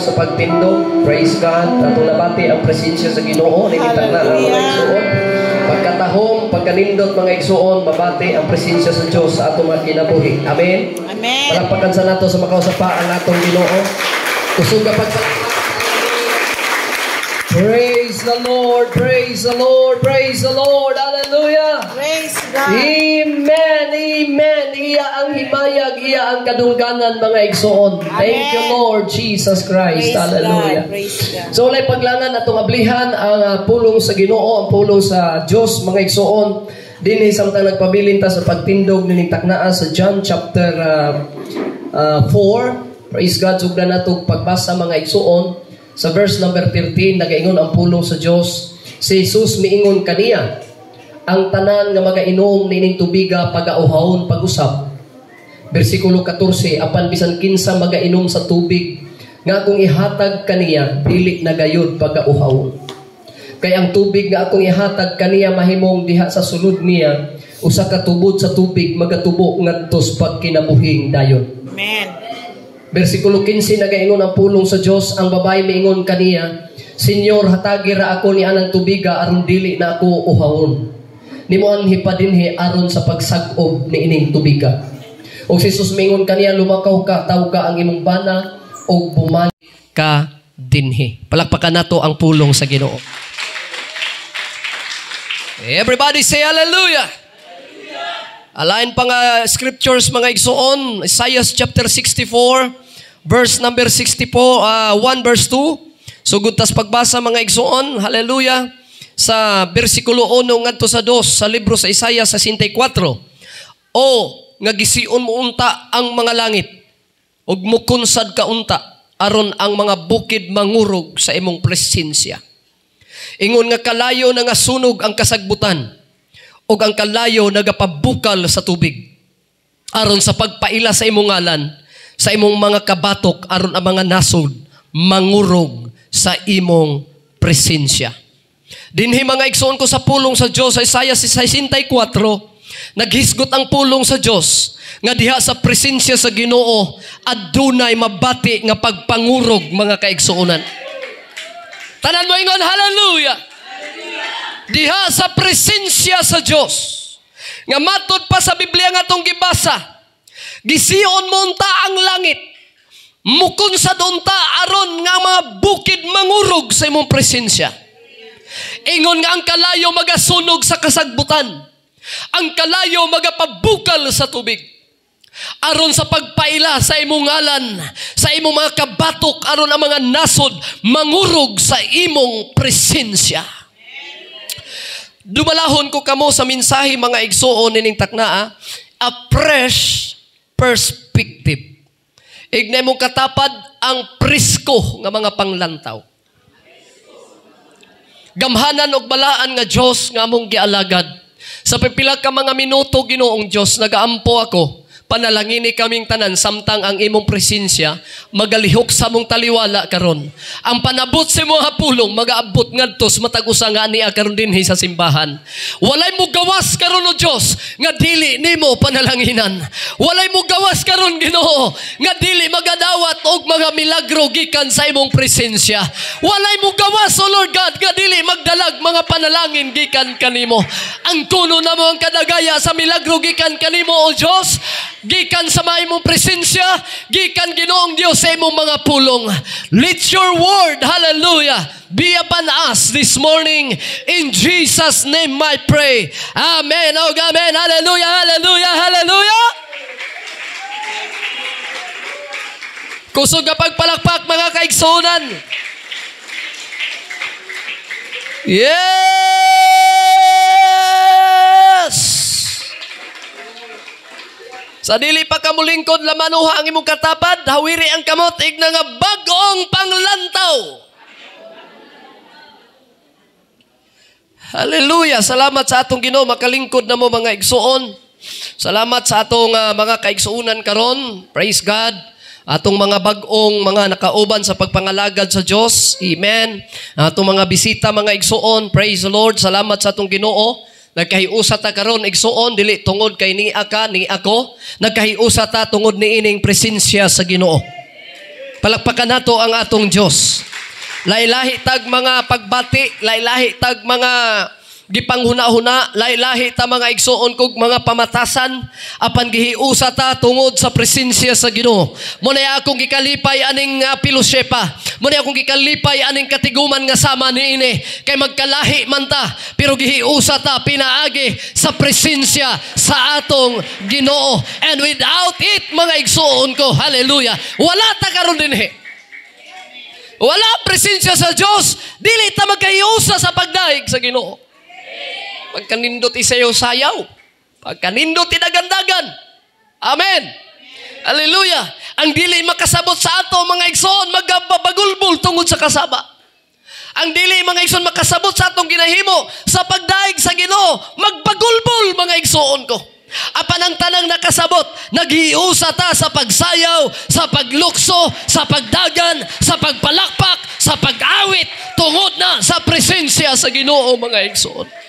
sa pagtindog. Praise God. Atong nabati ang presensya sa Ginoo ni tagna mga igsoon. Pagkatahom, pagkanindot mga igsoon, mabati ang presensya sa Dios sa atong mga kinabuhi. Amen. Amen. Palakpakan sa nato sa makausapaan natong Ginoo. Kusog pag Praise the Lord, praise the Lord, praise the Lord. Hallelujah. Praise God. Amen, amen. Iya ang himayag, iya ang kadungganan mga igsoon. Thank you Lord Jesus Christ. Praise Hallelujah. God. Praise God. So walay paglangan atong ablihan ang pulong sa Ginoo, ang pulong sa Dios mga igsoon. Dinhi samtang nagpabilin ta sa pagtindog nining taknaa sa John chapter 4. Praise God. Sugdan nato pagbasa mga igsoon. Sa verse number 13, nagaingon ang pulong sa Dios. Si Jesus miingon kaniya, ang tanan nga magainom nining tubiga pagauhawon pag-usab. Bersikulo 14, apan bisan kinsa magainom sa tubig nga akong ihatag kaniya, dili na gayud pagauhawon. Kay ang tubig nga akong ihatag kaniya mahimong diha sa sulod niya, usa ka tubod sa tubig magatubo ngadtos pagkinabuhing dayon. Amen. Versikulo 15, nagaingon ang pulong sa Dios, ang babae miingon kaniya, Senyor, hatagi ra ako ni anang tubiga aron dili na ako uhawon. Nimo ang hipadinhi aron sa pagsag-ob ni ining tubiga. Og si Jesus miingon kaniya, lumakaw ka, taw ka ang imong bana og bumalik ka dinhi. Palakpakan nato ang pulong sa Ginoo. Everybody say hallelujah. Alain pa nga scriptures mga igsoon, Isaiah chapter 64, verse number 64, 1 verse 2. Sugod tas pagbasa mga igsoon, hallelujah, sa versikulo 1 ngadto sa 2 sa libro sa Isaiah 64. O nga gisiun mo unta ang mga langit, ug mukunsad ka unta, aron ang mga bukid mangurog sa imong presensya. Ingon nga kalayo na nga sunog ang kasagbutan, ug ang kalayo nagapabukal sa tubig aron sa pagpaila sa imong ngalan sa imong mga kabatok aron ang mga nasod mangurog sa imong presensya. Dinhi mga igsoon ko sa pulong sa Dios sa Isaiah 64, naghisgot ang pulong sa Dios nga diha sa presensya sa Ginoo adunay mabati nga pagpangurog mga kaigsoonan. Tanan mo ingon hallelujah. Diha sa presensya sa Dios nga matod pa sa Biblia nga atong gibasa, gisiun mo unta ang langit, mukunsad unta aron nga mga bukid mangurog sa imong presensya. Ingon nga ang kalayo magasunog sa kasagbutan, ang kalayo magapabukal sa tubig aron sa pagpaila sa imong ngalan, sa imong mga kabatok aron ang mga nasod mangurog sa imong presensya. Dumalahon ko kamo sa mensahe mga igsoon nining taknaa, a fresh perspective. Ignay mong katapad ang presko nga mga panglantaw. Gamhanan og balaan nga Dios nga among gialagad. Sa pipila ka mga minuto Ginoong Dios, nagaampo ako. Panalangini kaming tanan samtang ang imong presensya magalihok sa mong taliwala karon. Ang panabot sa mga pulong magaabot ngadtos matag usa nga niya karon dinhi sa simbahan. Walay mo gawas karon o Dios nga dili nimo panalanginan. Walay mo gawas karon Ginoo nga dili magadawat og mga milagro gikan sa imong presensya. Walay mo gawas o Lord God nga dili magdalag mga panalangin gikan kanimo. Ang tuno namo ang kadagaya sa milagro gikan kanimo o Dios, gikan sa maimong presensya, gikan Ginoong Dios sa imong mga pulong. Let your word, hallelujah, be upon us this morning. In Jesus' name I pray. Amen. Oh, amen. Hallelujah, hallelujah, hallelujah. Kusog ka pagpalakpak mga kaigsunan. Yes! Sa dili pa ka mulingkod lamanuha ang imong katapad, hawiri ang kamot igna nga bag-ong panglantaw. Hallelujah! Salamat sa atong Ginoo, makalingkod na mo mga igsuon. Salamat sa atong mga kaigsuunan karon. Praise God. Atong mga bag-ong mga nakauban sa pagpangalagad sa Dios. Amen. Atong mga bisita mga igsuon. Praise the Lord. Salamat sa atong Ginoo. Nagkahiusa ta karon igsuon dili tungod kay ni aka ni ako, nagkahiusa ta tungod ni ining presensya sa Ginoo. Palakpakan nato ang atong Dios. Lahi-lahi tag mga pagbati, lahi-lahi tag mga gipanghuna-huna, lahi-lahi ta mga igsuon kog mga pamatasan, apan gihiusa ta tungod sa presensya sa Ginoo. Mo na akong gikalipay aning pilosepa, mo na akong gikalipay aning katiguman nga sama niini, kay magkalahi man ta, pero gihiusa ta pinaagi sa presensya sa atong Ginoo. And without it, mga igsuon ko, hallelujah, wala ta karon dinhi. Wala presensya sa Dios, dili ta magkahiusa sa pagdaig sa Ginoo. Pagkanindot isayaw sayaw, pagkanindot idagandagan. Amen. Hallelujah. Ang dili makasabot sa ato mga igsoon, magpapagulbol tungod sa kasaba. Ang dili mga igsoon makasabot sa atong ginahimo sa pagdaig sa Ginoo, magpagulbol mga igsoon ko. Apan ang tanang nakasabot, naghiusa ta sa pagsayaw, sa paglukso, sa pagdagan, sa pagpalakpak, sa pag-awit, tungod na sa presensya sa Ginoo mga igsoon.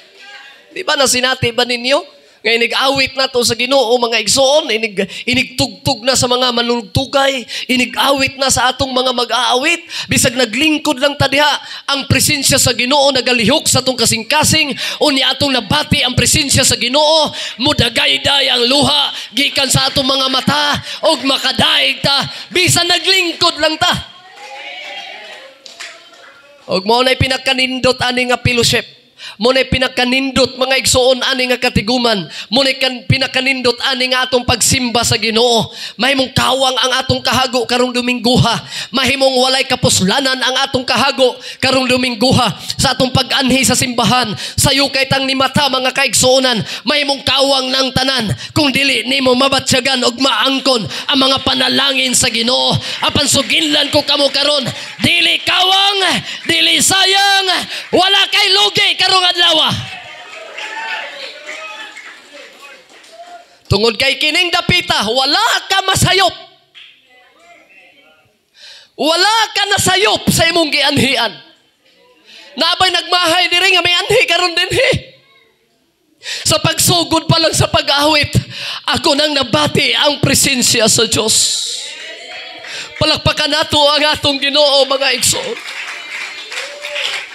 Di ba na sinati ba ninyo? Ngayon inig-awit na to sa Ginoo mga igsoon, inigtugtog na sa mga manunugtugay, inig-awit na sa atong mga mag-aawit, bisag naglingkod lang tadiha, ang presensya sa Ginoo nagalihok sa atong kasing-kasing, unya atong nabati ang presensya sa Ginoo, mudagay-day ang luha, gikan sa atong mga mata, og makadaig ta, bisan naglingkod lang ta. Og mo na'y pinagkanindot ani nga fellowship. Muna'y pinagkanindot mga igsoon ani nga katiguman. Muna'y pinagkanindot ani nga atong pagsimba sa Ginoo. Mahimong kawang ang atong kahago karong Domingguha. Mahimong walay kapuslanan ang atong kahago karong Domingguha. Sa atong pag-anhi sa simbahan, sayo kay tang ni mata mga kaigsuonan, mahimong kawang ng tanan kung dili nimo mabatsyagan og maangkon ang mga panalangin sa Ginoo. Apan suginlan ko kamo karon, dili kawang, dili sayang, wala kay lugi karong adlaw. Tungod kay kining dapita, wala ka masayop. Wala ka nasayop sa imong gianhian. Naabay nagmahay diri nga may anhi karon dinhi. Sa pagsugod pa lang sa pag-awit, ako nang nabati ang presensya sa Dios. Palakpakan nato ang atong Ginoo mga igsoon.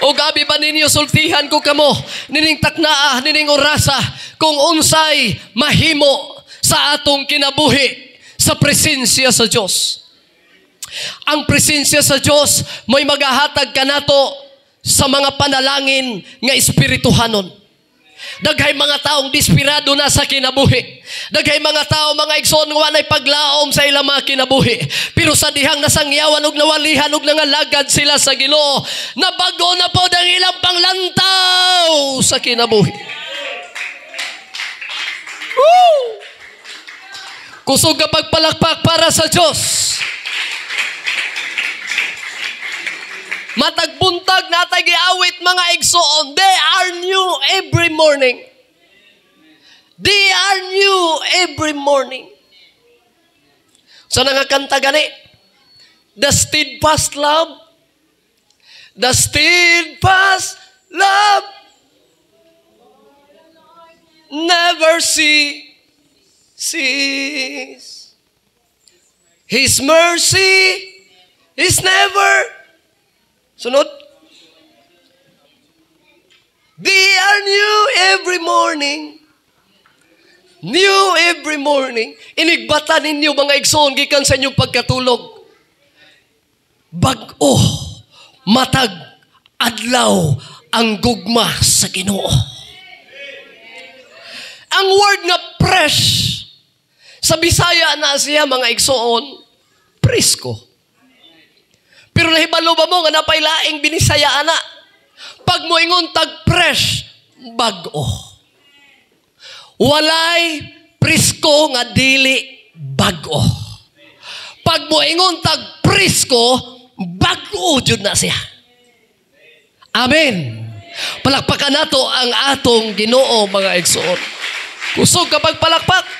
O gabi ba ninyo sultihan ko kamo, nining taknaa, nining orasa, kung unsay mahimo sa atong kinabuhi sa presensya sa Dios. Ang presensya sa Dios mo'y magahatag kanato sa mga panalangin nga espirituhanon. Daghay mga taong desperado na sa kinabuhi. Daghay mga tao, mga igsoon, nga walay paglaom sa ilang mga kinabuhi. Pero sa dihang nasangyawan ug nawalihan ug nangalagad sila sa Ginoo, nabago na po ang ilang panglantaw sa kinabuhi. Woo! Kusog ka pagpalakpak para sa Diyos. Matagbuntag natay giawit mga igsoon. They are new every morning. They are new every morning. So nangakanta gani, the steadfast love, the steadfast love never cease. His mercy is never. Sunod. They are new every morning. New every morning. Inigbata ninyo mga igsoon gikan sa inyong pagkatulog. Bag-o, matag, adlaw, ang gugma sa Ginoo. Ang word nga fresh, sa Bisaya na siya mga igsoon, presko. Pero nahibalo ba mo nga napailaing binisayaan na? Pag mo ingon tag-fresh, bag-o. Walay presko nga dili bag-o. Pag mo ingon tag-presko, bag-o jud na siya. Amen. Palakpakan nato ang atong Ginoo mga igsoon. Kusog kapag palakpak.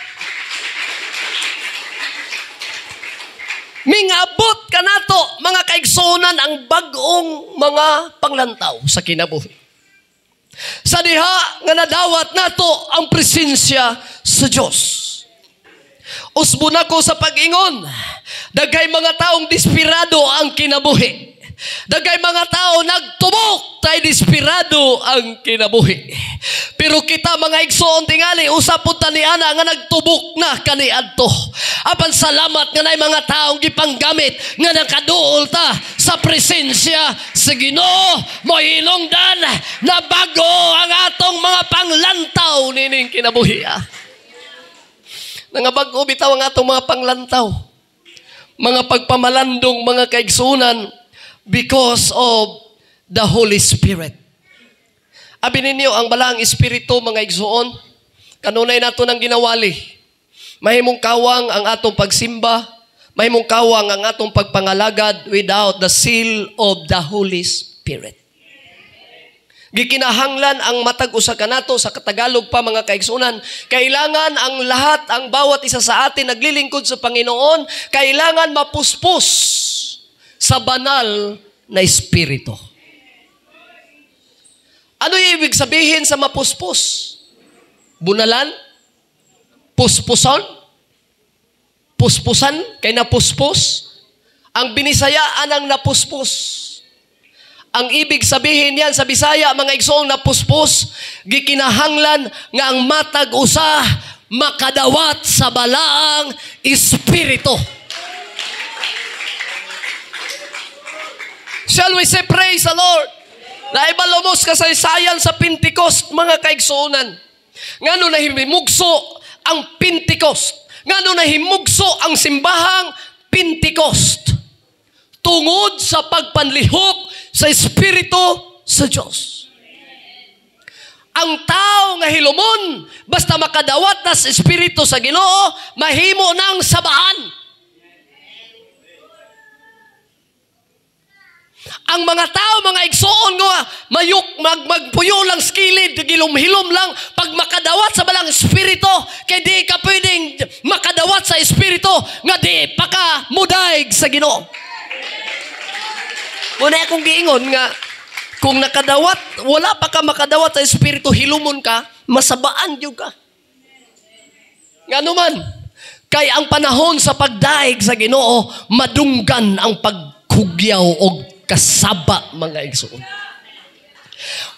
Mingabot ka nato, mga kaigsunan, ang bagong mga panglantaw sa kinabuhi. Sa diha nga nadawat nato ang presensya sa Dios. Usbon ako sa pag-ingon. Daghay mga taong desperado ang kinabuhi. Dagay mga tao nagtubok tay desperado ang kinabuhi. Pero kita mga igsoon tingali usapon ta ni ana nga nagtubok na kaniadto. Apan salamat nga nay mga taong gipanggamit nga nakaduol ta sa presensya sa Ginoo. Mohinungdan na bago ang atong mga panglantaw nining kinabuhi. Nangabago bitaw ang atong mga panglantaw. Mga pagpamalandong mga kaigsunan because of the Holy Spirit. Abi ninyo ang balaang espiritu mga igsuon, kanunay nato ng ginawali. Mahimong kawang ang atong pagsimba, mahimong kawang ang atong pagpangalagad without the seal of the Holy Spirit. Gikinahanglan ang matag usa kanato sa Katagalog pa mga kaigsunan. Kailangan ang lahat, ang bawat isa sa atin naglilingkod sa Panginoon, kailangan mapuspos sa banal na espiritu. Ano yung ibig sabihin sa mapuspos? Bunalan? Puspusan? Puspusan? Kay napuspos? Ang binisayaan ang napuspos. Ang ibig sabihin yan sa Bisaya, mga igsoong napuspos, gikinahanglan nga ang matag usa makadawat sa balaang espiritu. Shall we say praise the Lord? Naibalumos kasaysayan sa Pentecost, mga kaigsuunan. Ngano nahimugso ang Pentecost? Ngano nahimugso ang simbahang Pentecost? Tungod sa pagpanlihok sa Espiritu sa Diyos. Ang tao nga hilumon, basta makadawat na sa Espiritu sa Ginoo, mahimo ng sabaan. Ang mga tao, mga igsoon nga, magpuyo lang skilid, gilom-hilom lang, pag makadawat sa balang espiritu, kay di ka pwedeng makadawat sa espiritu, nga di pa ka mudaig sa Ginoo. Muna akong giingon nga, kung nakadawat, wala pa ka makadawat sa espiritu, hilumon ka, masabaan yun ka. Nga naman, kay ang panahon sa pagdaig sa Ginoo, madunggan ang pagkugyaw o kasaba, mga igsoon.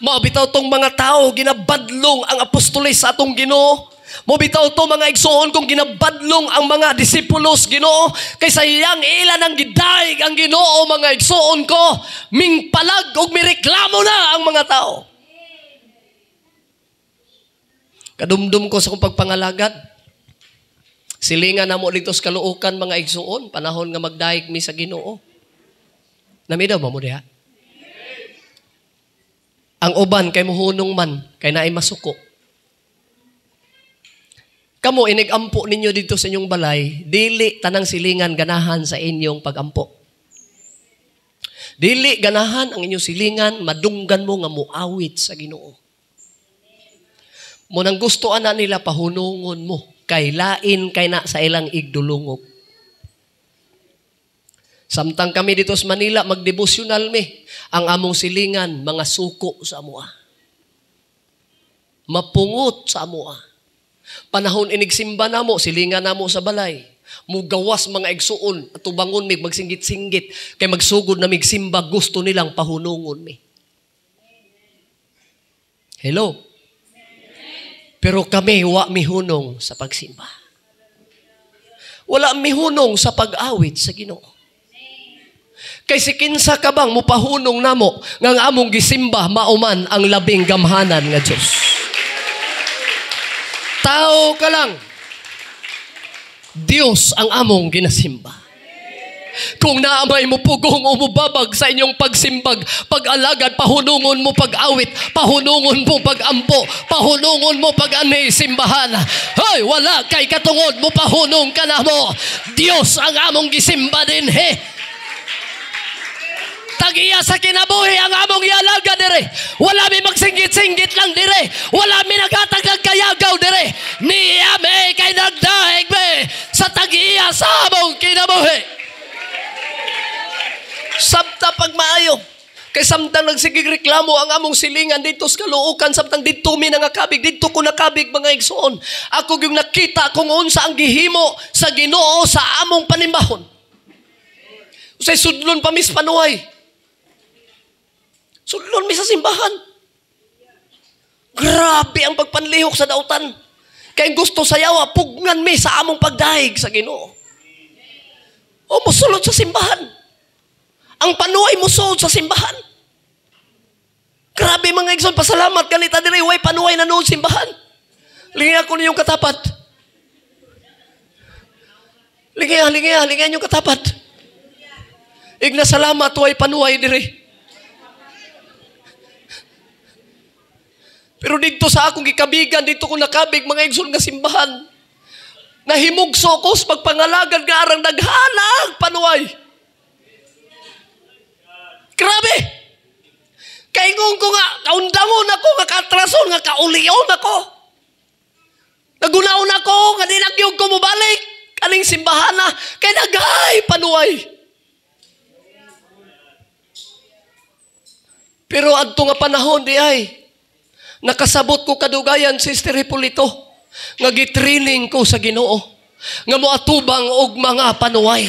Mabitaw tong mga tao, ginabadlong ang apostoles sa atong Ginoo. Mabitaw to mga igsoon kung ginabadlong ang mga disipulos Ginoo. Kaysa iyang ilan ang gidaig ang Ginoo, mga igsoon ko, mingpalag o mireklamo na ang mga tao. Kadumdum ko sa kong pagpangalagad. Silingan na mo dito sa kaluukan, mga igsoon, panahon nga magdaig mi sa Ginoo. Namidaw ba mo diha? Ang uban kay muhunong man, kay naay masuko. Kamo inigampo ninyo dito sa inyong balay, dili tanang silingan ganahan sa inyong pagampo. Dili ganahan ang inyong silingan, madunggan mo nga muawit sa Ginoo. Munang gusto ana nila pahunungon mo, kay lain kay na sa ilang igdulungog. Samtang kami dito sa Manila, magdevosyonal mi. Ang among silingan, mga suko sa amua. Mapungot sa amua. Panahon inigsimba na mo, silingan na mo sa balay. Mugawas mga igsuon, at tubangon mi, magsinggit-singgit. Kay magsugod na migsimba, gusto nilang pahunungon mi. Hello? Pero kami, wa mihunong sa pagsimba. Wala mihunong sa pag-awit sa Ginoo. Kay si kinsa ka bang mupahunong namo ngang among gisimba mauman ang labing gamhanan nga Dios. Tao ka lang. Dios ang among ginasimba. Kung naamay mo pugong o mubabag sa inyong pagsimbag, pag-alagad, pahunungon mo pag-awit, pahunungon mo pag-ampo, pahunungon mo pag-anay simbahan. Hoy, wala kay katungod mo pahunong ka na mo. Dios ang among gisimba din he. Tagiya sa kinabuhi ang among ialaga dire. Wala mi magsinggit-singgit lang dire. Wala mi nagatagdag kayagaw dire. Niya may kay nagdahig me sa tagiya sa among kinabuhi. Sabta pag maayo. Kay samtang nagsigig reklamo ang among silingan dito sa kaluukan, samtang dito mi nangakabig, dito ko nakabig mga igsoon. Ako yung nakita kung unsa ang gihimo sa Ginoo sa among panimbahon. Usay sudlon pa mis panuway. Sudlon mi sa simbahan. Grabe ang pagpanlihok sa dautan. Kay gusto sayaw, pugnan mi sa among pagdahig sa Ginoo. O musulod sa simbahan. Ang panuay musulod sa simbahan. Grabe mga igsoon, pasalamat kanita diri, way panuay na noon simbahan. Lingiya ko niyong katapat. Lingiya niyong katapat. Igna salamat, way panuay diri. Pero dito sa akong gikabigan, dito ko nakabig mga igsoon nga simbahan. Nahimugso ko sa pagpangalagad nga arang naghalag panuay. Grabe! Kaingon ko nga, kaundangon ako, nga katrason, nga kauliyon ako. Nagunaon ako, nga dinagyog ko mubalik. Kaning simbahan na, kay nagay panuay. Pero adto nga panahon di ay, nakasabot ko kadugayan, Sister Hipolito, nga gitraining ko sa Ginoo, nga moatubang og mga panuway.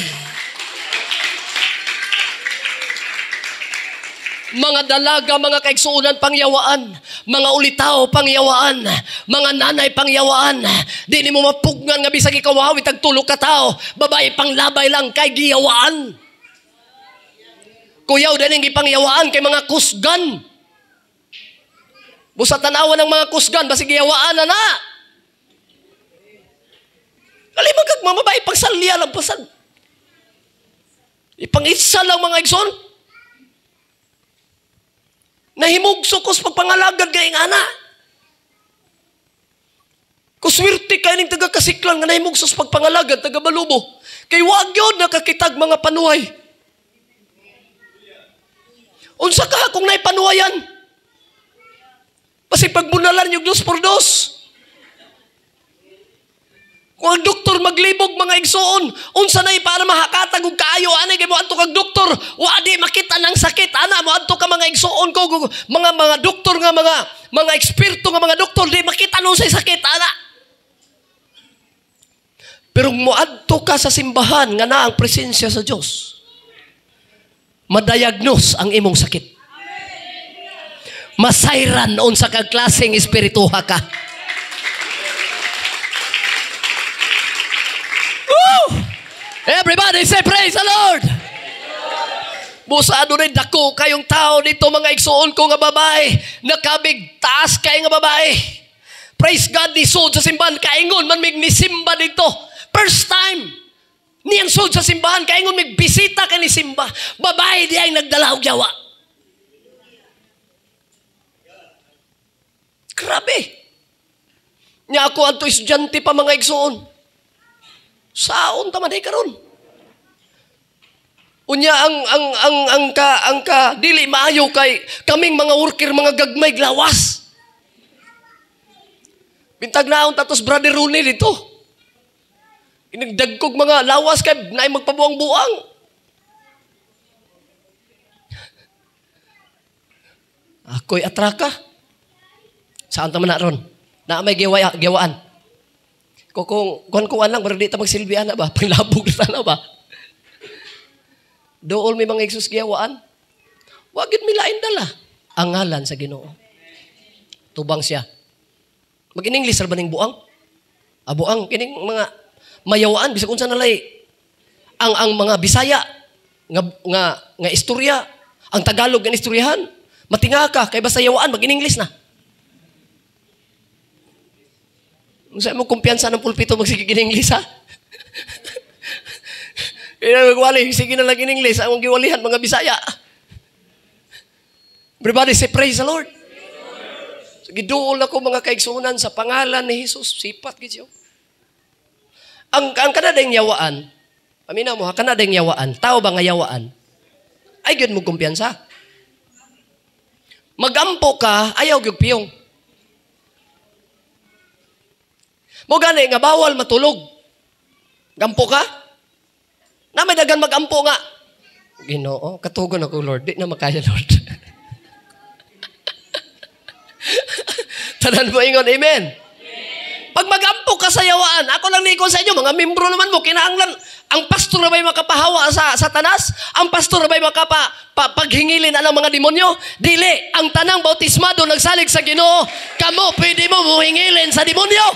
Mga dalaga, mga kaigsuunan pangyawaan, mga ulitaw pangyawaan, mga nanay pangyawaan, di ni mo mapugnan nga bisag ikaw hawi tagtulog ka tao, babae panglabay lang kay giyawaan. Kuyaw din ang ipangyawaan kay mga kusgan. Busa tanawan ng mga kusgan, basig giyawaan na na. Kalimag kag mamabay, pagsalya lang pasan. Ipangitsa lang mga igsoon. Nahimugso ko sa pagpangalagad kay ana. Kuswerte kayo ng taga-kasiklan nga nahimugso sa pagpangalagad, taga-balubo. Kay wag yun nakakitag mga panuway. Unsa ka kung naipanuwayan? Kasi pagbunalan yung 2 por 2. Kung ang doktor maglibog mga igsoon, unsa na para mahakatag og kaayo ani kay mo adto kag doktor, wa di makita nang sakit ana mo adto ka mga igsoon ko mga doktor nga mga eksperto nga mga doktor di makita nung say sakit ana. Pero mo adto ka sa simbahan nga naa ang presensya sa Dios. Madayagnos ang imong sakit. Masayran unsa ka klaseng espirituha ka. Everybody say praise the Lord. Busa ano rin dako kayong tao dito mga igsoon ko nga babae. Nakabig taas kay nga babae. Praise God, di sud sa simbahan. Kaingon man mig nisimba dito. First time. Niyang sud sa simbahan. Kaingon mig bisita ka ni simba. Babae di ay nagdala og yawa. Grabe. Nya ako adto estudyante pa mga igsoon. Saon ta man karon. Unya ang ka dili maayo kay kaming mga worker mga gagmay glawas. Bintag naon tatos Brother Rooney dito. Inagdagkog mga lawas kay naay magpabuang-buang. Ako'y atraka. Saan ta man na ron? Na may giwaan. Kung kuan lang, pero di ta magsilbihan na ba? Panglabog na ba? Dool may mga Isus giyawaan. Wagid milain dala. Ang ngalan sa Ginoo. Tubang siya. Mag-in-English ba ning buang? Buang, kining mga mayawaan, bisag unsa nalay. Ang mga Bisaya, nga istorya, ang Tagalog nga istoryahan, matinga ka, kay basta yawaan, mag-in-English na. Saan mo kumpiyansa ng pulpito magsigig in English, ha? Kaya magwali, sige na lang in English, ang giwalihan, mga Bisaya. Everybody say, praise the Lord. So, giduol ako mga kaigsunan sa pangalan ni Jesus, sipat gidyo. Ang kanadang yawaan, paminaw mo, kanadang yawaan, tao ba nga yawaan? Ay, yun mo kumpiyansa. Magampo ka, ayaw gyud piyong. Mo gani nga bawal matulog. Gampo ka? Na may dagan magampo nga. Ginoo, katugon ako Lord, di na makaya Lord. Tanan mo ingon, amen. Pag mag-ampok ka sa yawaan, ako lang nikon sa inyo, mga membro naman mo, kinahanglan, ang pastor na ba'y makapahawa sa Satanas? Ang pastor na ba'y paghingilin ang mga demonyo? Dili, ang tanang bautismado nagsalig sa Ginoo, kamo pwede mo muhingilin sa demonyo.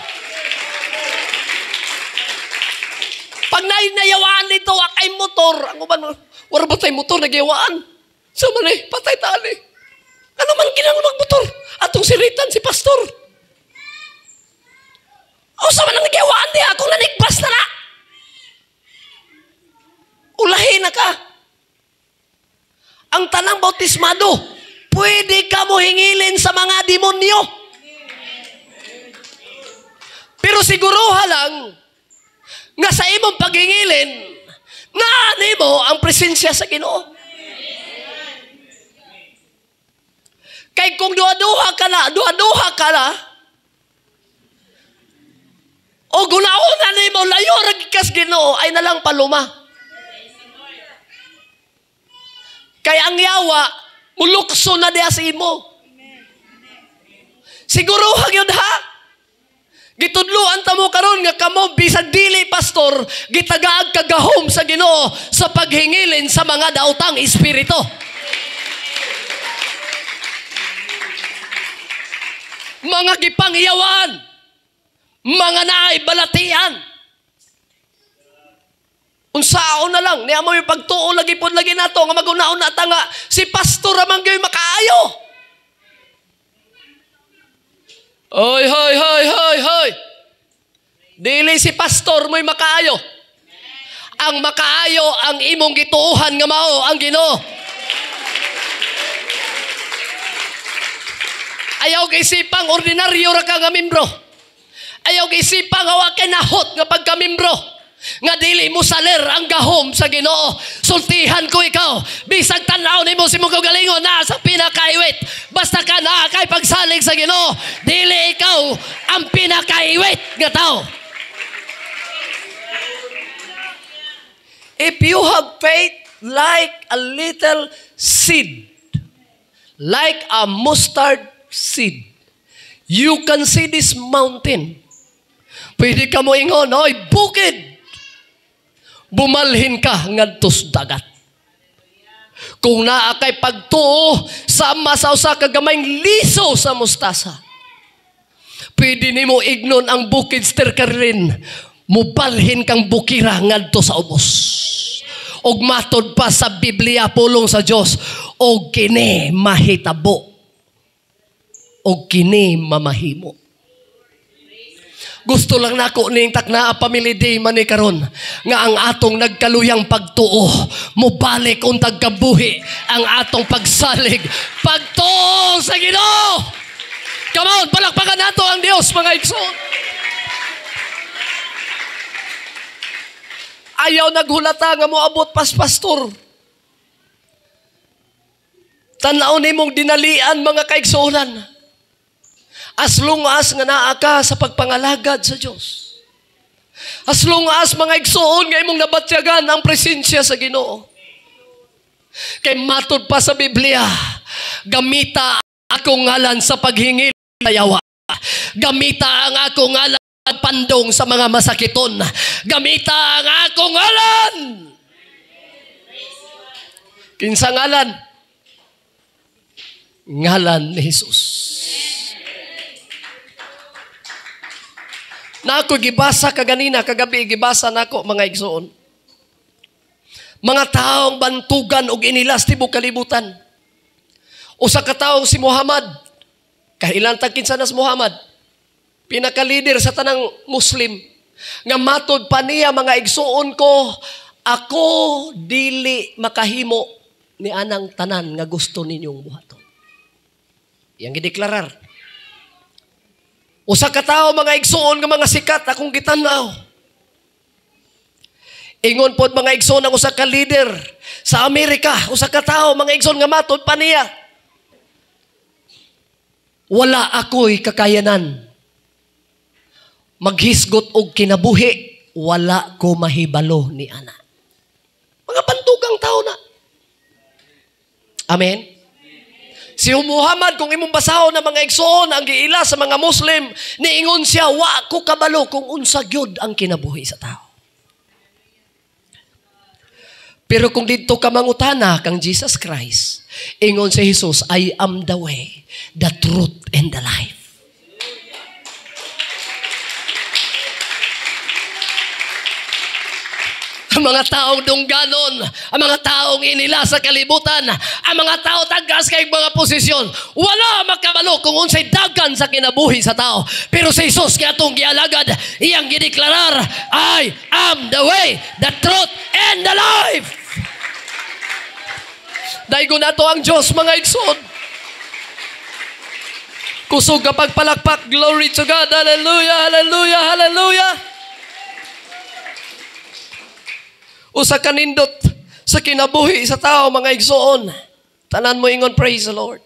Pag nayawaan nito, akay motor, ang uban mo, wala ba tayo motor, nagyawaan? So man patay tali. Ano man ginang magmotor? Atong siritan si pastor. O sa man ang nagyawaan di, akong nanikpas na na. Ulahin na ka. Ang tanang bautismado, pwede ka mo hingilin sa mga demonyo. Pero siguruha lang, nga sa imong paghingilin, naani mo ang presensya sa Ginoo. Kay kung duha-duha ka na, o gunaon ni mo, layo ragikas Ginoo, ay nalang paluma. Kaya ang yawa, mulukso na diya sa imo. Siguro hagyod ha? Gitudluan ta mo karon nga kamo bisag dili pastor, gitagaag kagahom sa Ginoo sa paghingilin sa mga daotang espiritu. Mga gipangyawan, mga naibalatian. Unsaon na lang, niya mo yung pagtuo lagi po lagi nato, nga magunaon na tanga, si pastor amang gawin makaayo. Hoy. Dili si pastor mo'y makaayo. Ang makaayo, ang imong gituuhan nga mao, ang Ginoo. Ayaw kaisipang ordinaryo ra ka nga membro. Ayaw kaisipang hawa kay nahot nga pagka-membro. Nga dili mo saler ang gahom sa Ginoo. Sultihan ko ikaw. Bisag tanaw nimo si mong kagalingon na sa pinakaiwit. Basta ka na kay pagsalig sa Ginoo, dili ikaw ang pinakaiwit nga tao. If you have faith like a little seed, like a mustard seed, you can see this mountain. Pwede ka mo ingon, oy, bukid, bumalhin ka ngadtos dagat. Kung naa kay pagtuo sama sa usa ka gamayng liso sa mustasa, pwede nimo ignon ang bukid sterkarin, mubalhin kang bukira ngadto sa ubos. Og matod pa sa Biblia pulong sa Dios, og kini mahitabo, og kini mamahimo. Gusto lang nako ning takna family day man ni karon nga ang atong nagkaluyang pagtuo mobalik untag kabuhi ang atong pagsalig pagtuo sa Ginoo. Come on, palakpakan nato ang Dios mga igsoon. Ayaw naghulata nga moabot pas pastor. Tanaw nimong dinalian mga kaigsuonan. As long as nga naa ka sa pagpangalagad sa Diyos. As long as mga igsuon nga imong nabatyagan ang presensya sa Ginoo. Kay matod pa sa Biblia, gamita akong ngalan sa paghingil sa yawa. Gamita ang akong ngalan pandong sa mga masakiton. Gamita ang akong ngalan. Kinsa ngalan? Ngalan ni Jesus. Na ako gibasa kaganina, kagabi gibasa nako mga igsoon. Mga taong bantugan og inilas tibok kalibutan. Usa ka tawo si Muhammad. Kailan tagkinsa na si Muhammad? Pinaka-leader sa tanang Muslim. Nga matod pa niya mga igsuon ko, ako dili makahimo ni anang tanan nga gusto ninyong buhaton. Yang gideklarar. Usa ka tawo mga igsuon nga mga sikat akong gitanaw. Ingon pod mga igsoon ang usa ka leader sa Amerika, usa ka tawo mga igsoon nga matod pa niya. Wala ako'y kakayanan maghisgot og kinabuhi, wala ko mahibalo ni ana. Mga bantugang tao na. Amen. Si Si Muhammad, kung imong basahon na mga igsoon, ang giila sa mga Muslim, niingon siya, wa ko kabalo kung unsa gyud ang kinabuhi sa tao. Pero kung dito ka mangutana kang Jesus Christ, ingon si Jesus, I am the way, the truth, and the life. Ang mga taong dungganon, ang mga taong inila sa kalibutan, ang mga tao tagas kay mga posisyon, wala makabalo kung unsay dagan sa kinabuhi sa tao. Pero si Jesus nga itong gialagad, iyang gideklarar, I am the way, the truth, and the life. Daigo na to ang Diyos, mga igsoon. Kusog kapag palakpak, glory to God, hallelujah, hallelujah, hallelujah. Usa kanindot sa kinabuhi sa tao, mga igsoon. Tanan mo ingon, praise the Lord.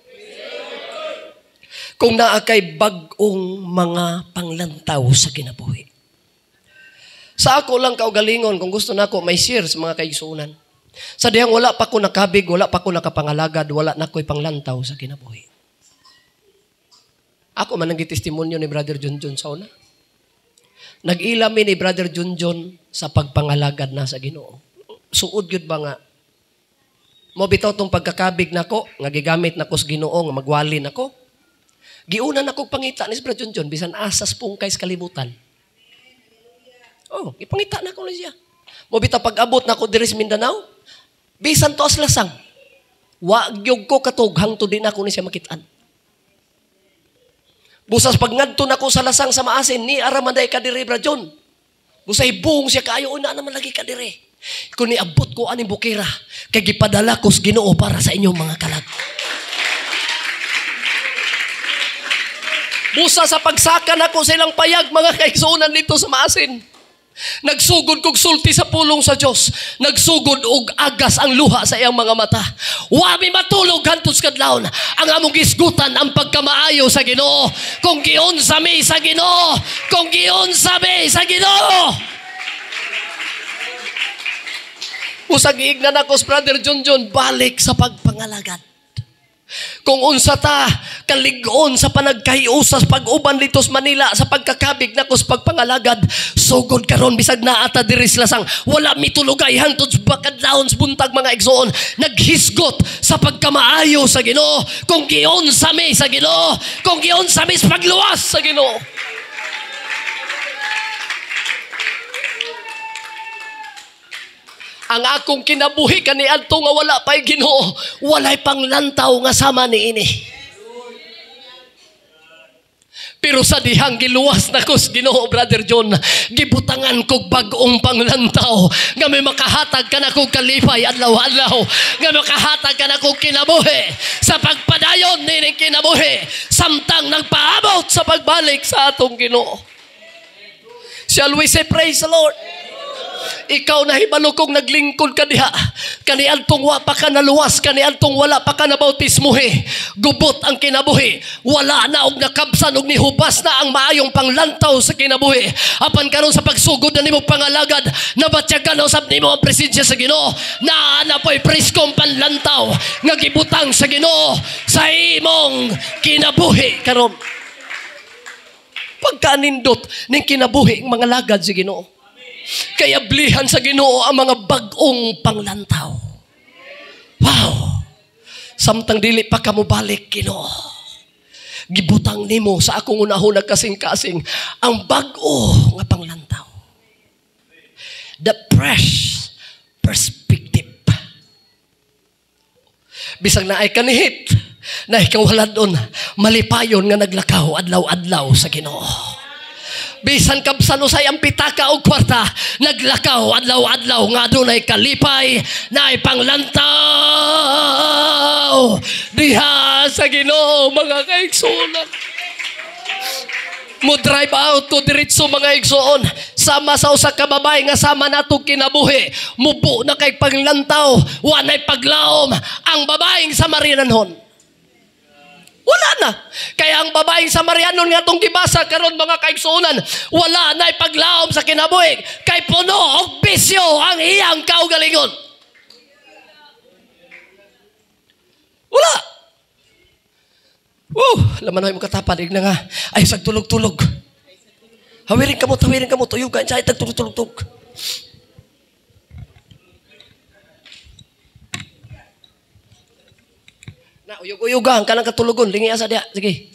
Kung naa kay bag-ong mga panglantaw sa kinabuhi. Sa ako lang kaugalingon, kung gusto na ako, may share sa mga kaigsuunan. Sa dihang wala pa ko nakabig, wala pa ko nakapangalagad, wala na ko'y panglantaw sa kinabuhi. Ako man nagitestimonyo ni Brother Junjun sa una. Nag-ilami ni Brother Junjun sa pagpangalagad na sa Ginoo. Suod yun ba nga? Mo bitaw tong pagkakabig nako, nga gigamit nako sa Ginoo, nga magwali nako. Giuna nako pangita ni Brother Junjun, bisan asas pungkay sa kalibutan. Oh, ipangita nako na siya. Mo bitaw pag-abot nako diri sa Mindanao, bisan to as lasang. Wa gyud ko katog hangtod din ako ni siya makitaan. Busas pag ngadto nako sa lasang sa maasin, ni aramanday ka diri Brother John. Busay buong siya kaayo na naman lagi ka diri. Kung niabot ko aning bukira, kay gipadala ko sa Ginoo para sa inyong mga kalag. Busa sa pagsaka nako sa ilang payag, mga kaigsuunan dito sa maasin. Nagsugod kog sulti sa pulong sa Dios. Nagsugod og agas ang luha sa iyang mga mata. Wa mi matulog hantud sa kadlawon. Ang among gisgutan ang pagkamaayo sa Ginoo. Kung giunsa mi sa Ginoo, kung giunsa mi sa Ginoo. Usag giignan ako sa Brother Junjun, balik sa pagpangalagad. Kung unsa ta kaligon sa panagkahiusas pag-uban dito sa Manila sa pagkakabig nako sa pagpangalagad, sugod karon bisag naa ta diri sa lasang, wala mitulugay hangtod sa bakadlawon sa buntag, mga igsoon. Naghisgot sa pagkamaayo sa Ginoo. Kung giunsa mi sa Ginoo, kung giunsa mi sa pagluwas sa Ginoo. Ang akong kinabuhi kaniadto nga wala pa'y Ginoo, walay panglantaw nga sama ni ini. Pero sa dihang giluwas na ko sa Ginoo, Brother John, gibutangan kog bag-ong panglantaw nga may makahatag ka na kog kalipay adlaw-adlaw, nga makahatag ka na kog kinabuhi sa pagpadayon nining kinabuhi, samtang nagpaabot sa pagbalik sa atong Ginoo. Shall we say praise the Lord? Ikaw na hibalo kong naglingkod ka diha. Kaniadtong wa pa ka naluwas, kaniadtong wala pa ka nabautismuhi. Gubot ang kinabuhi. Wala na og nakabsan og nihubas na ang maayong panglantaw sa kinabuhi. Apan karon sa pagsugod na nimo pangalagad, nabatyagan na usab nimo ang presensya sa Ginoo. Naa na po'y preskong panlantaw nga gibutang sa Ginoo sa imong kinabuhi karon. Pagkanindot ning kinabuhi ang mga lagad sa Ginoo. Kaya blihan sa Ginoo ang mga bag-ong panglantaw. Wow! Samtang dili pa ka mo balik, Ginoo, gibutang nimo sa akong unahon nagkasing-kasing ang bag-o nga panglantaw. The fresh perspective. Bisag na ay kanihit na ikaw haladon, malipayon nga naglakaw adlaw-adlaw sa Ginoo. Bisan kabsan usay ang pitaka o kwarta, naglakaw adlaw-adlaw nga dunay kalipay na ipanglantaw diha sa Ginoo, mga kaigsuon. Mo drive out to diretso, mga igsoon, sama sa usa ka babae nga sama nato kinabuhi, mubo na kay panglantaw, wa nay paglaom ang babaeng Samaritanhon. Wala na. Kaya ang babaeng Samarianon nga itong gibasa karon, mga kaigsuunan, wala na ipaglaom sa kinabuhi kay puno og bisyo ang iyang kaugalingon. Wala. Laman ay mo katapad, igna nga. Ay, sagtulog-tulog. Hawirin ka mo, tuyugan siya, ay tagtulog-tulog. Na, uyug-uyugan ka ng katulugon, lingi asa diya. Sige.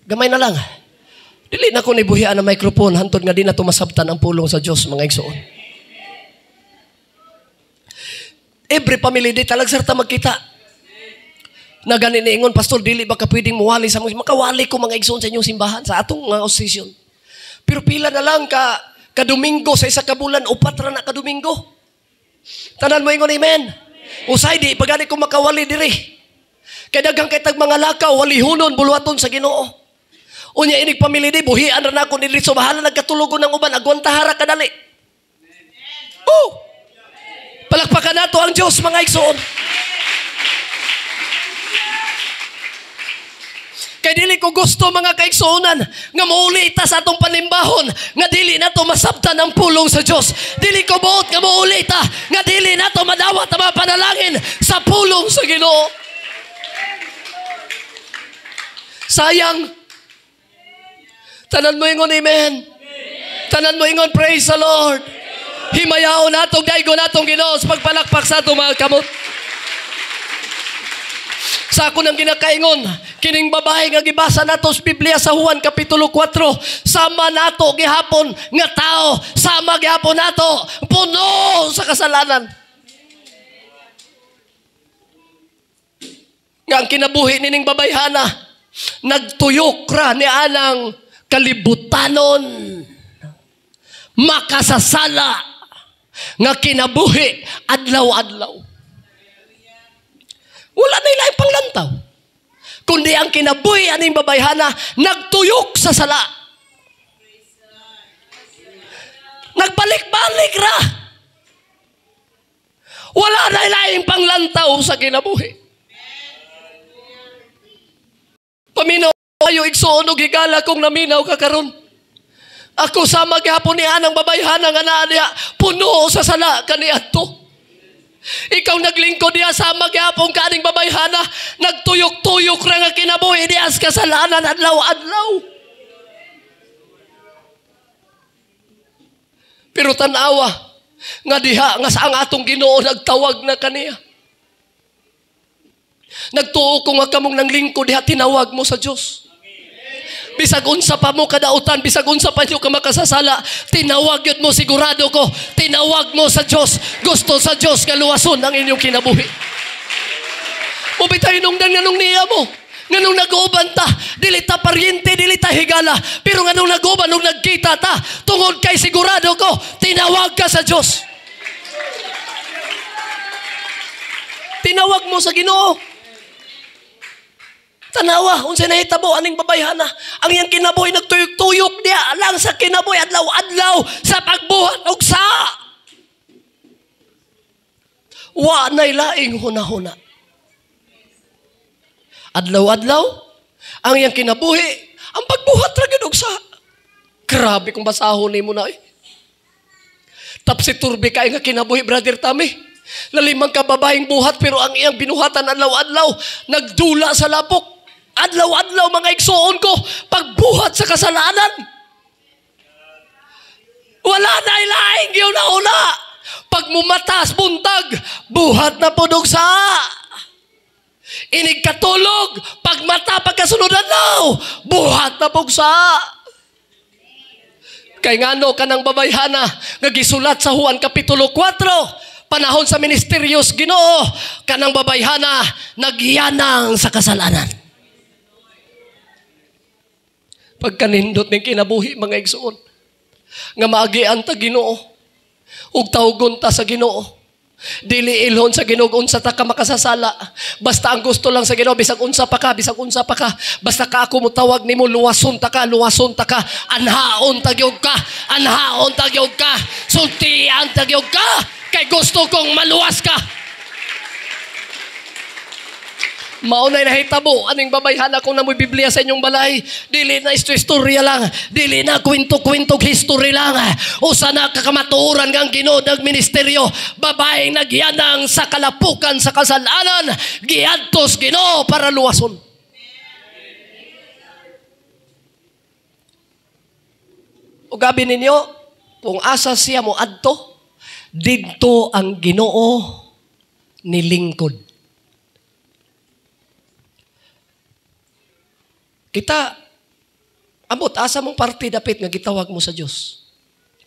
Gamay na lang. Dili na ko nibuhian ang microphone, hantod nga di na tumasabtan ang pulong sa Diyos, mga igsoon. Every family di talag sarta magkita. Na ganin ingon, Pastor, dili ba ka pwedeng muwali sa mga, makawali ko mga igsoon sa inyong simbahan, sa atong mga osisyon. Pero pila na lang ka Domingo sa isa ka bulan, 4 ra na ka Domingo. Tanan mo ingon, amen. Usay di, pagani ko makawali diri. Kaya daghang kay tag mga lakaw, walihunon, buluhaton sa Ginoo. Unya inig pamilya di, buhian ra na ako diri, so bahala nagkatulogon ng uban, agwantahara kadali. Palakpakan nato ang Diyos, mga igsoon. Kaya dili ko gusto mga kaigsuunan nga mauli ta sa atong panimbahon nga dili na to masabtan ang pulong sa Diyos. Dili ko buot nga mauli ta nga dili na to madawat ang mga panalangin sa pulong sa Ginoo. Sayang. Tanan mo ingon, amen. Tanan mo ingon, praise the Lord. Himayaon natong daigo natong Ginoo sa pagpalakpak sa atong mga kamot. Sa ako nang ginakaingon, kining babae nga gibasa nato sa Biblia sa Juan Kapitulo 4, sama nato gihapon nga tao, sama gihapon nato, puno sa kasalanan. Nga ang kinabuhi nining babayhana, nagtuyok ra ni anang kalibutanon, makasasala, nga kinabuhi adlaw-adlaw. Wala na ilang panglantaw. Kundi ang kinabuhi aning babayhana, nagtuyok sa sala. Nagbalik-balik ra. Wala na ilang panglantaw sa kinabuhi. Paminaw kayo, igsuon o gigala kung naminaw ka karon. Ako sa maghapon ni anang babayhana nga naa niya, puno sa sala kaniya to. Ikaw naglingkod diya sa magyapong kaning babayhana, nagtuyok-tuyok ra nga kinabuhi diya sa kasalanan adlaw-adlaw. Pero tanawa nga diha nga sa ang atong Ginoo nagtawag na kaniya. Nagtuo ko nga kamong nanglingkod diha, tinawag mo sa Dios. Bisag unsa pa mo kadautan, bisag unsa pa nyo ka makasasala, tinawag yun mo, sigurado ko, tinawag mo sa Diyos. Gusto sa Diyos nga luwason ang inyong kinabuhi. Mubitay nung nganong niya mo, nganong nag-uuban ta, dili ta paryente, dili ta higala, pero nganong nag-uuban, nung nagkita ta, tungod kay sigurado ko, tinawag ka sa Diyos. Tinawag mo sa Ginoo. Tanawa, unsay nahitabo aning babayhana, ang iyang kinabuhi nagtuyok-tuyok diya lang sa kinabuhi adlaw-adlaw sa pagbuhat og sa. Wa nay laing hunahuna. Adlaw-adlaw ang iyang kinabuhi, ang pagbuhat ra gid og sa. Grabe kung basahon nimo na. Tapsi turbi kay nga kinabuhi, Brother Tami. Lalimang ka babaeng buhat pero ang iyang binuhatan adlaw-adlaw nagdula sa lapok. Adlaw-adlaw mga igsuon ko, pagbuhat sa kasalanan. Wala na ilaing yun na una. Pag mumatas, buntag, buhat na podog sa. Inig katulog, pag mata, pagkasunod adlaw, buhat na pugsa. Kay ngano kanang babayhana, nagisulat sa Juan Kapitulo 4, panahon sa ministeryos Ginoo, kanang babayhana, nagyanang sa kasalanan. Pagkanindot ng kinabuhi mga igsuon nga maagian ta Ginoo ug tawgon ta sa Ginoo, dili ilhon sa Ginoo unsa ta ka makasasala, basta ang gusto lang sa Ginoo bisag unsa pa ka, basta ka ako motawag nimo, luwason ta ka, anhaon ta gyud ka, sultian ta gyud ka, kay gusto kong maluwas ka. Maunay na hitabo aning babayhana kung namoy Biblia sa inyong balay, dili na istorya lang, dili na kwento-kwento history lang. Usa na kakamatuoran kang Ginoo ng ministeryo, babaeng nagyanang sa kalapukan sa kasalanan, giadtos Ginoo para luwason. O gabi ninyo, kung asa siya mo adto, didto ang Ginoo nilingkod. Kita, amot, asa mong parte dapit nga gitawag mo sa Diyos?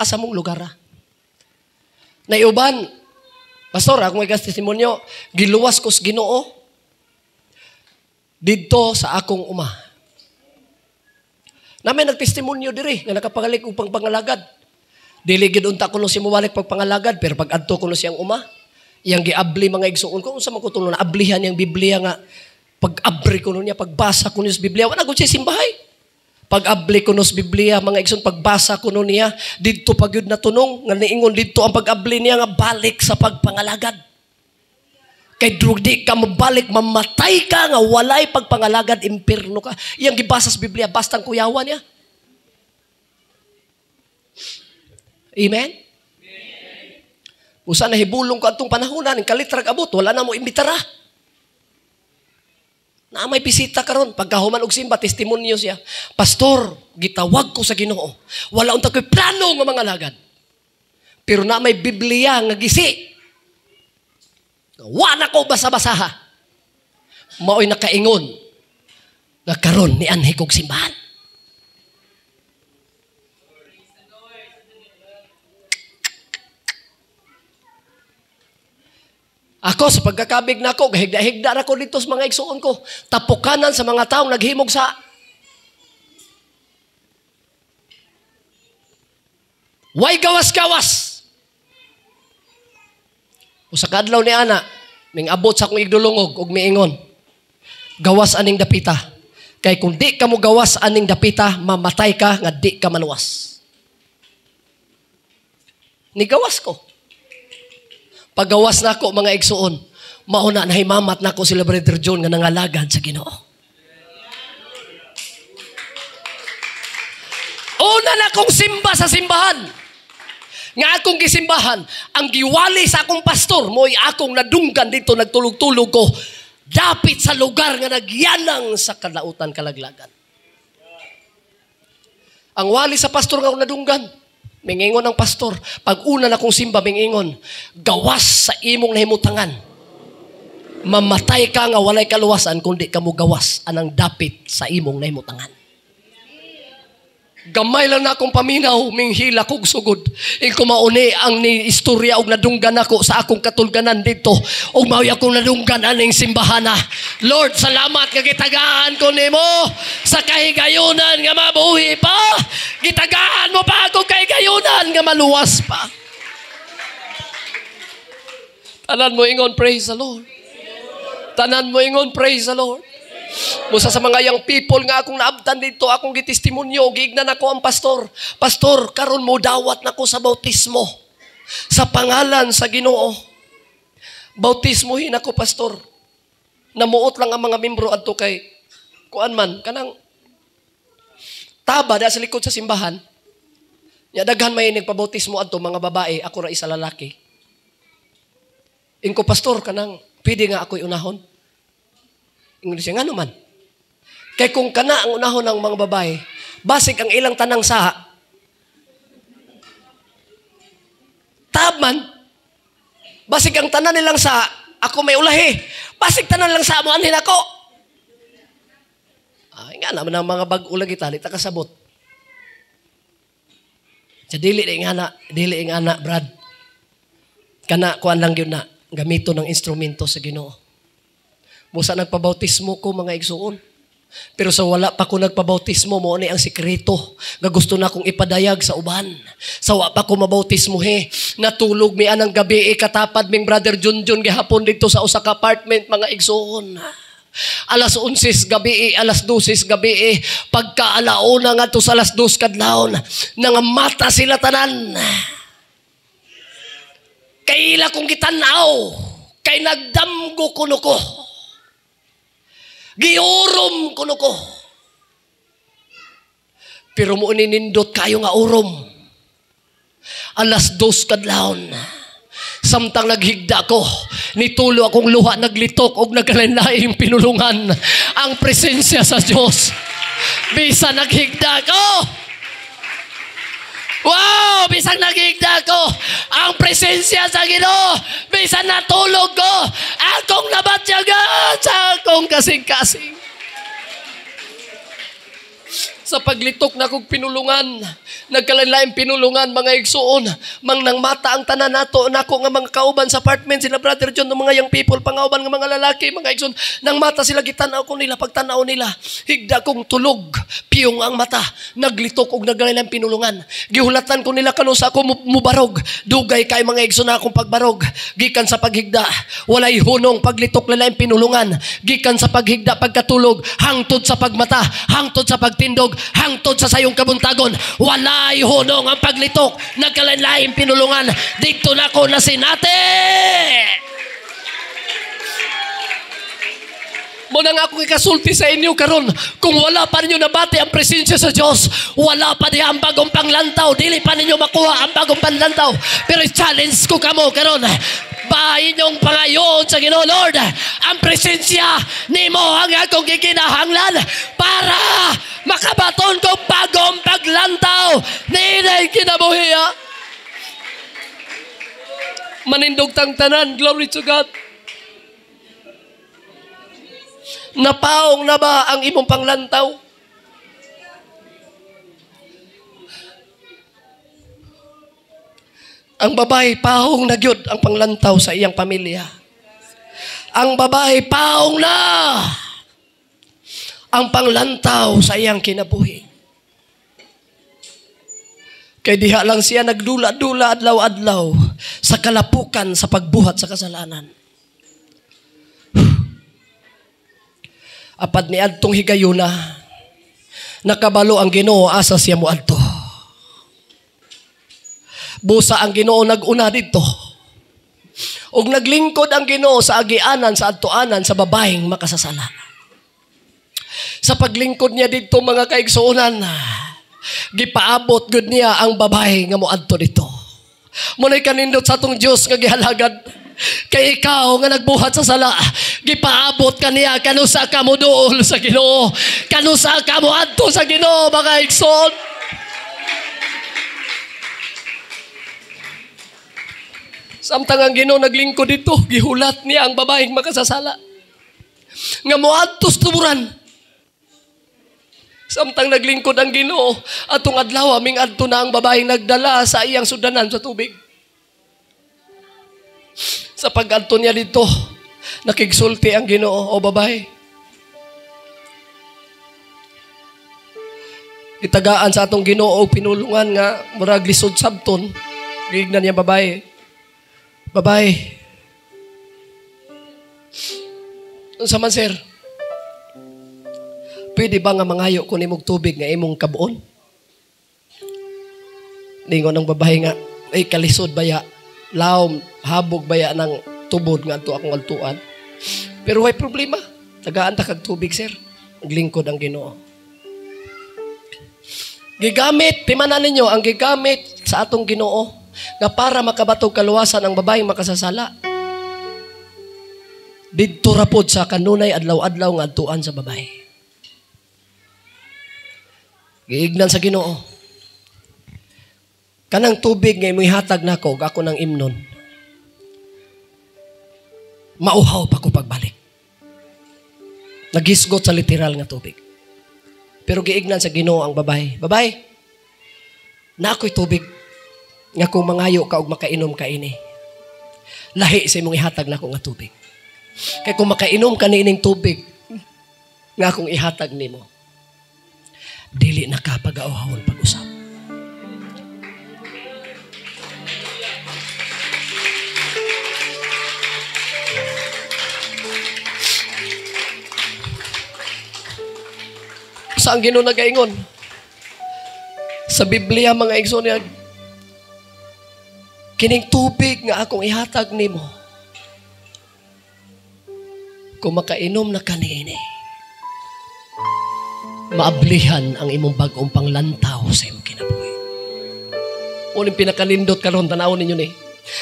Asa mong lugar ha? Naiuban, pastor, ako may testimonyo, giluwas ko sa Ginoo didto sa akong uma. Namin nagtestimonyo diri nga nakapagalig upang pangalagad. Dili gid unta kuno si muwalik pag pangalagad, pero pag adto kuno siyang uma, iyang giabli mga igsuon ko unsa man ko tulo na ablihan yang Biblia nga pag-abri kuno niya, pagbasa kuno sa Biblia, wala gud siya simbahay. Pag-abli kuno sa Biblia, mga igsoon, pagbasa kuno niya, didto pag yun natunong, nga niingon didto ang pag-abli niya nga balik sa pagpangalagad. Kay di ka mabalik, mamatay ka nga walay pagpangalagad, impirno ka. Iyang gibasa sa Biblia, bastang kuyawan niya. Amen? Usa na hibulong ko atong panahonan, kalitrag abot, wala na mo imbitara. Na may bisita karon, pagkahuman og simba, testimonyo siya. Pastor, gitawag ko sa Ginoo. Wala unta ko'y plano nga mga lagad. Pero na may Biblia nga gisi. Wala ko basa-basaha. Mao'y nakaingon nga karon ni anhi kog simbahan. Ako, sa pagkakabig na ako, higda-higda na ko dito sa mga igsuon ko. Tapukanan sa mga taong naghimog sa... Way gawas-gawas! O sa kadlaw ni Ana, ming abot sa akong igdulungog, og miingon, gawas aning dapita. Kay kung di ka mo gawas aning dapita, mamatay ka, nga di ka maluwas. Nigawas ko. Paggawas na ako, mga igsuon, mauna na himamat na ako sila Brother John nga nangalagad sa Ginoo. Una na akong simba sa simbahan. Nga akong gisimbahan, ang giwali sa akong pastor, mo'y akong nadunggan dito, nagtulog-tulog ko, dapit sa lugar nga nagyanang sa kalautan kalaglagan. Ang wali sa pastor nga akong nadunggan, mingingon ang pastor, pag una na kong simba, mingingon, gawas sa imong nahimutangan. Mamatay ka nga walay kaluwasan, kundi ka mo gawas anang dapit sa imong nahimutangan. Gamay lang na akong paminaw, minghila kong sugod. Ing kumauni ang ni istorya og nadunggan ako sa akong katulganan dito. Og mao akong nadunggan aning simbahana. Lord, salamat nga gitagaan ko nimo sa kahigayunan nga mabuhi pa. Gitagaan mo pa ako kahigayunan nga maluwas pa. Tanan mo ingon, praise the Lord. Tanan mo ingon, praise the Lord. Musa sa mga young people nga akong naabtan dito, akong gitestimonyo, gignan ako ang pastor. Pastor, karon mo dawat nako sa bautismo. Sa pangalan sa Ginoo. Bautismohin ako, pastor. Namuot lang ang mga membro adto kay kuan man, kanang taba da sa likod sa simbahan. Ya daghan may nagpabautismo adto mga babae, ako ra isa lalaki. Ingko pastor kanang pwede nga ako'y unahon. Ingon siya, nga naman. Kaya kung kana ang unahon ng mga babae, basig ang ilang tanang saha, taban, basig ang tanan nilang saha, ako may ulahi, basig tanan lang sa mo, anhin ako. Ay nga naman ang mga bag-ulag itali, takasabot. Sa dili ing ana, Brad. Kana, kuan lang yun na, gamito ng instrumento sa Ginoo. Musa nagpabautismo ko mga igsuon. Pero sa wala pa ko nagpabautismo, mo ni ang sikreto nga gusto na kong ipadayag sa uban. Sa wala pa ko mabautismo natulog mi anang gabi katapad ming Brother Junjun gihapon dito sa usa ka apartment mga igsuon. Alas 11 gabi, alas 12 gabi, pagka alauna nga to sa alas 2 kadlawon, nangamata sila tanan. Kay ila kong gitanaw, kay nagdamgo kuno ko. Giurom kuno ko. Pero mo ninindot kayo nga urom. Alas 2 kadlawon. Samtang naghigda ko, nitulo akong luha, naglitok og nagkalain-laing pinulungan ang presensya sa Diyos. Bisa naghigda ko. Wow! Bisan nagigda ko ang presensya sa Ginoo. Bisan natulog ko, akong nabatyagan sa akong kasing-kasing. Sa paglitok na kong pinulungan, nagkalain-laing pinulungan, mga igsuon, mang nang mata ang tanan nato, nako nga mga kauban sa apartment, sila Brother John, ng mga young people, pangauban ng mga lalaki, mga igsuon, nang mata sila, gitanaw ko nila, pagtanaw nila, higda kong tulog, piyong ang mata, naglitok og nagkalain-laing pinulungan, gihulatan ko nila kano sa ako mubarog, dugay kay mga igsuon na akong pagbarog, gikan sa paghigda, walay hunong paglitok lalaing pinulungan, gikan sa paghigda, pagkatulog, hangtod sa pagmata, hangtod sa pagtindog, hangtod sa sayong kabuntagon, walay hunong ang paglitok, nagkalain-laing pinulungan, dito na ko na sinate. Muna nga akong ikasulti sa inyo karon, kung wala pa ninyo nabati ang presensya sa Diyos, wala pa niya ang bagong panglantaw, dili pa ninyo makuha ang bagong panglantaw, pero challenge ko kamo karon, ba inyong pangayon sa Ginoo, Lord, ang presensya nimo ang akong gikinahanglan para makabaton kong bagong paglantaw ninay kinabuhi. Manindog tang tanan, glory to God. Napaong na ba ang imong panglantaw? Ang babae, paong na gyud ang panglantaw sa iyang pamilya. Ang babae, paong na ang panglantaw sa iyang kinabuhi. Kay diha lang siya nagdula-dula adlaw-adlaw sa kalapukan sa pagbuhat sa kasalanan. Apad ni adtong higayuna, nakabalo ang Ginoo asa siya moadto. Busa ang Ginoo nag-una dito. Ug naglingkod ang Ginoo sa agianan, sa adtuanan sa babaeng makasasala. Sa paglingkod niya dito, mga kaigsuonan, gipaabot gud niya ang babae nga moadto dito. Munay kanindot sa atong Dios nga gihalagad. Kay ikaw nga nagbuhat sa sala, gipaabot kaniya kanusa ka mo duol sa Ginoo, kanusa ka mo adto sa Ginoo, mga igsoon. Samtang ang Ginoo naglingkod dito, gihulat niya ang babaeng makasasala nga moadtos tuburan. Samtang naglingkod ang Ginoo, atong adlaw aming adto na ang babaeng nagdala sa iyang sudanan sa tubig. Sa pag-adto niya dito, nakigsulti ang Ginoo, o babae, itagaan sa atong Ginoo pinulungan nga murag lisod sabton. Gignan niya babae, babae, unsa man sir, pwede ba nga mangayo ko nimog tubig nga imong kabuon? Ningon ng babae nga, ay kalisod baya, lawom, habog baya ng tubod nga ato akong altuan. Pero may problema, tagaan ta kag tubig sir. Naglingkod ang Ginoo. Gigamit, timanan ninyo, ang gigamit sa atong Ginoo nga para makabatog kaluwasan ang babaeng makasasala. Didto ra pod sa kanunay adlaw-adlaw nga adtuan sa babae. Giignan sa Ginoo, kanang tubig nga imoy hatag nako, ako nang imnon, mauhaw pa ko pagbalik. Nagisgot sa literal nga tubig. Pero giignan sa Ginoo ang babae, babae, na ako'y tubig nga kung mangayo ka og makainom ka ini, lahi sa imong ihatag nako nga tubig. Kay kung makainom ka niining tubig nga akong ihatag nimo, dili na ka pag-auhawon pag-usap. Sa ang Ginoo nagaingon sa Biblia, mga igsoon niya, kining tubig nga akong ihatag nimo, kung makainom na kanini, maablihan ang imong bagong panglantaw sa imong kinabuhi. Uling pinakalindot karon, tanawon ninyo ni.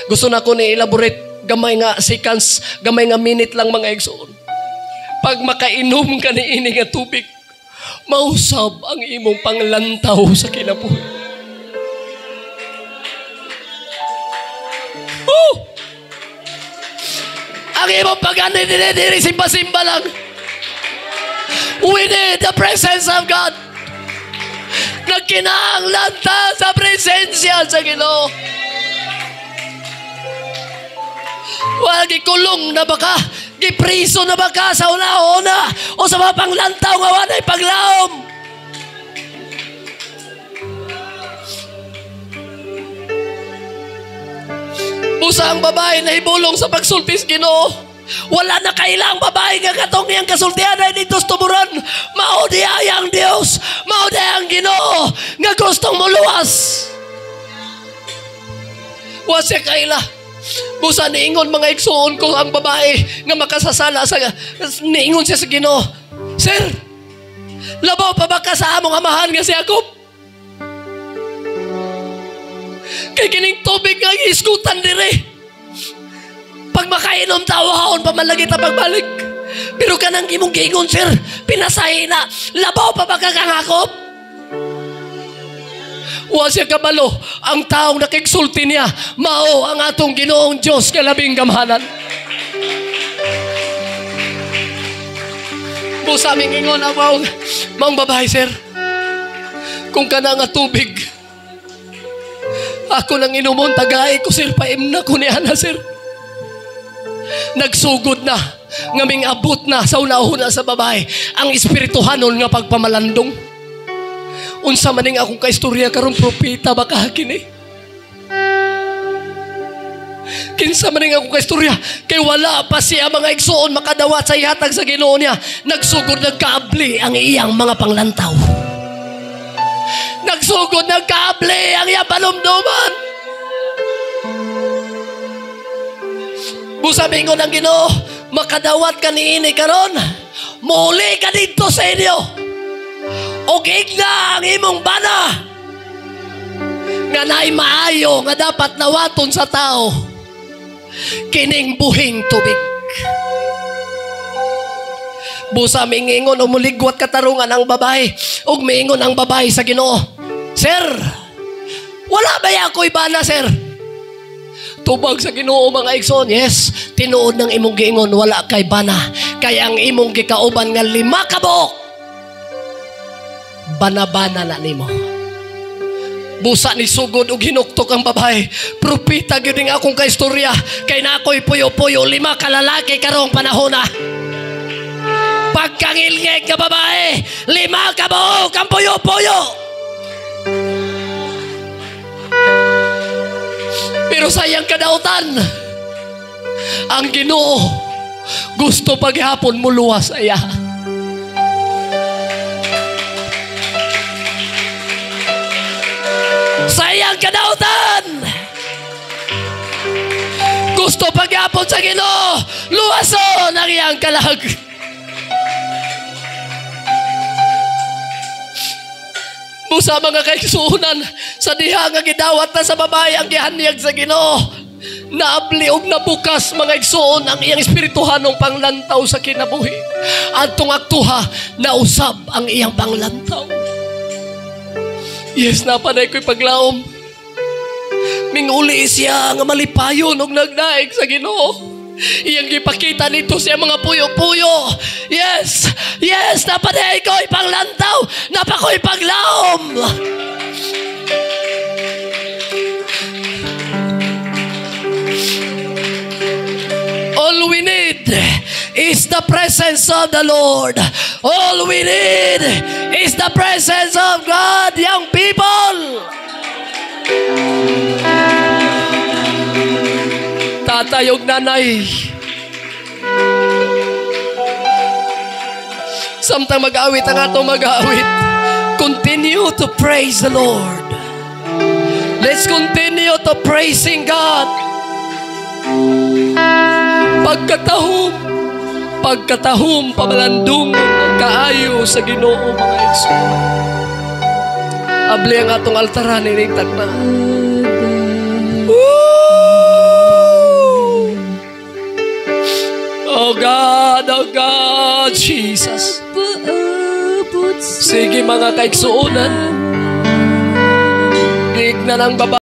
Gusto na ko ni elaborate, gamay nga seconds, gamay nga minute lang, mga igsoon. Pag makainom ka ni ini nga tubig, mausab ang imong panglantaw sa kinabuhi. Ang imong pag-ani diri simba-simba lang. We need the presence of God. Nagkinahanglan ta sa presensya sa Ginoo. Wala gikulong na baka, gipriso na baka sa una-una o sa mga panglantaw nga walay paglaom. Busa ang babae na ibulong sa pagsultis Ginoo. Wala na kailang babae nga katong niyang kasultihan ay dito tuburon. Mao di ang Dios, mao di ang Ginoo nga gustong muluwas. Wa siya kaila. Busa niingon mga igsuon ko ang babae nga makasasala sa niingon siya sa Ginoo. Sir, labaw pa ba ka sa among amahan nga si Jacob? Kay kining tubig nga iskutan dire. Pag makainom tawahon pa man lagi ta pagbalik. Pero kanang imong giingon, sir, pinasahi na, labaw pa ba ka kang Jacob? Wa siya kabalo, ang taong nakigsulti niya, mao ang atong Ginoong Diyos nga labing gamhanan. Busa aming ingon ang maong babae, sir. Kung kana nga tubig, ako nang inumon, tagay ko, sir, paimna ko niya na, sir. Nagsugod na, ngaming abot na sa una-una sa babae, ang espirituhanon nga pagpamalandong. Unsa maning akong kaistorya karon propeta baka kini. Kinsa maning akong kaistorya kay wala pa siya mga igsuon makadawat sa ihatag sa Ginoo niya. Nagsugod nagkaabli ang iyang mga panglantaw. Nagsugod nagkaabli ang iyang palumduman. Busa mingon ang Ginoo, makadawat ka niini karon. Muli ka dito sa inyo. O igna ang imong bana. Nga naay maayo nga dapat nawaton sa tao. Kining buhing tubig. Busa mingingon o muligwat katarungan ang babae. O mingon ang babae sa Ginoo. Sir, wala ba ako'y bana, sir? Tubag sa Ginoo mga igsoon, yes, tinuod ng imong giingon, wala kay bana. Kaya ang imong gikauban nga 5 ka buok, bana-bana na nimo. Busa ni sugod o ginuktok ang babae. Propita gyud nga akong kaistorya. Kay na ako'y puyo-puyo, 5 ka lalaki karong panahon na. Pagkangilngeg ka babae, 5 ka buok ang puyo-puyo. Pero sayang kadautan, ang Ginoo gusto paghapon mo luwas aya. Sayang kadautan, gusto paghapon sa Ginoo luwason ang iyang kalag. Busa mga kaigsuonan, sa diha nga gidawat na sa babae ang gihanyag sa Ginoo, naabli og nabukas mga igsuon ang iyang espirituhanong panglantaw sa kinabuhi. Adtong aktuha, nausab ang iyang panglantaw. Yes, napanay ko'y paglaom. Minguli siya nga malipayon og nagdaig sa Ginoo. Iyang gipakita nito siya mga puyo-puyo. Yes, yes, napanay ko'y panglantaw, napako'y paglaom. All we need is the presence of the Lord. All we need is the presence of God, young people. Tatay ug nanay, samtang mag-awit ang atong mag-awit, continue to praise the Lord. Let's continue to praising God. Pagkatahom, pamalandong ang kaayo sa Ginoo mga igsoon. Abli ang atong altaran ining tagna. Oh God, Jesus. Sige mga kaigsuonan, digna ng baba.